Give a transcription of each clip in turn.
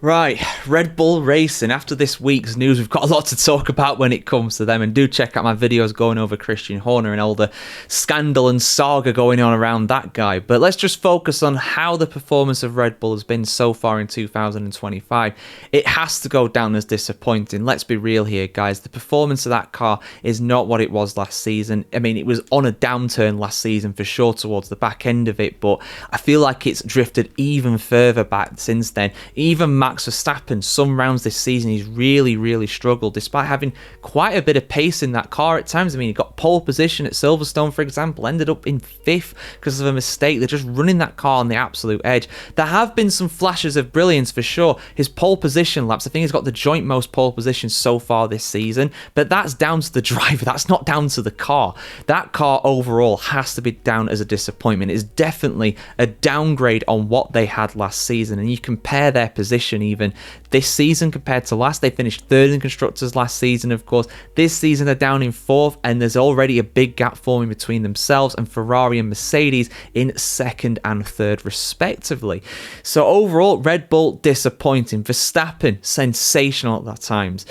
Right, Red Bull Racing. After this week's news, we've got a lot to talk about when it comes to them. And do check out my videos going over Christian Horner and all the scandal and saga going on around that guy. But let's just focus on how the performance of Red Bull has been so far in 2025. It has to go down as disappointing. Let's be real here, guys. The performance of that car is not what it was last season. I mean, it was on a downturn last season for sure towards the back end of it. But I feel like it's drifted even further back since then. Even Max Verstappen, some rounds this season, he's really struggled despite having quite a bit of pace in that car at times. I mean, he got pole position at Silverstone, for example, ended up in 5th because of a mistake. They're just running that car on the absolute edge. There have been some flashes of brilliance for sure. His pole position laps, I think he's got the joint most pole positions so far this season, but that's down to the driver. That's not down to the car. That car overall has to be down as a disappointment. It's definitely a downgrade on what they had last season, and you compare their position even this season compared to last. They finished 3rd in Constructors last season, of course. This season they're down in 4th, and there's already a big gap forming between themselves and Ferrari and Mercedes in 2nd and 3rd respectively. So overall, Red Bull disappointing. Verstappen sensational at times.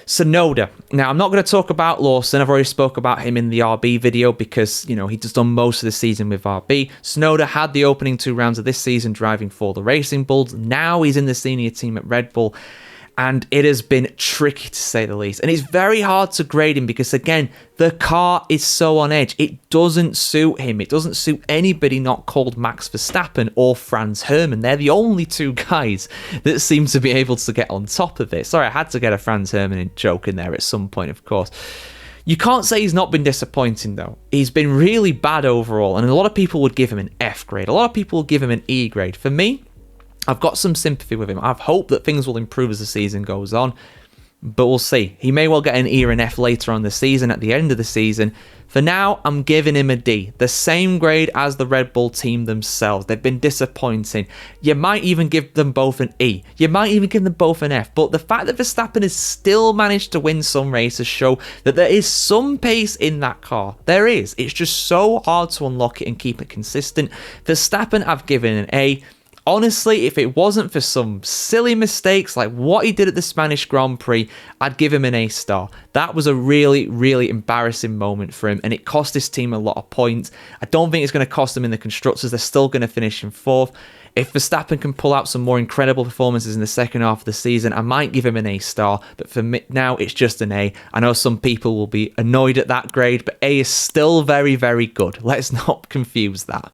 Tsunoda. Now, I'm not going to talk about Lawson. I've already spoke about him in the RB video because, you know, he's just done most of the season with RB. Tsunoda had the opening 2 rounds of this season driving for the Racing Bulls. Now he's in the senior team at Red Bull, and it has been tricky to say the least. And it's very hard to grade him because, again, the car is so on edge. It doesn't suit him. It doesn't suit anybody not called Max Verstappen or Franz Hermann. They're the only 2 guys that seem to be able to get on top of it. Sorry, I had to get a Franz Hermann joke in there at some point, of course. You can't say he's not been disappointing, though. He's been really bad overall, and a lot of people would give him an F grade. A lot of people would give him an E grade. For me, I've got some sympathy with him. I've hoped that things will improve as the season goes on, but we'll see. He may well get an E or an F later on the season, at the end of the season. For now, I'm giving him a D. The same grade as the Red Bull team themselves. They've been disappointing. You might even give them both an E. You might even give them both an F. But the fact that Verstappen has still managed to win some races show that there is some pace in that car. There is. It's just so hard to unlock it and keep it consistent. Verstappen, I've given an A. Honestly, if it wasn't for some silly mistakes like what he did at the Spanish Grand Prix, I'd give him an A star. That was a really embarrassing moment for him, and it cost his team a lot of points. I don't think it's going to cost them in the Constructors. They're still going to finish in 4th. If Verstappen can pull out some more incredible performances in the second half of the season, I might give him an A star, but for me now, it's just an A. I know some people will be annoyed at that grade, but A is still very good. Let's not confuse that.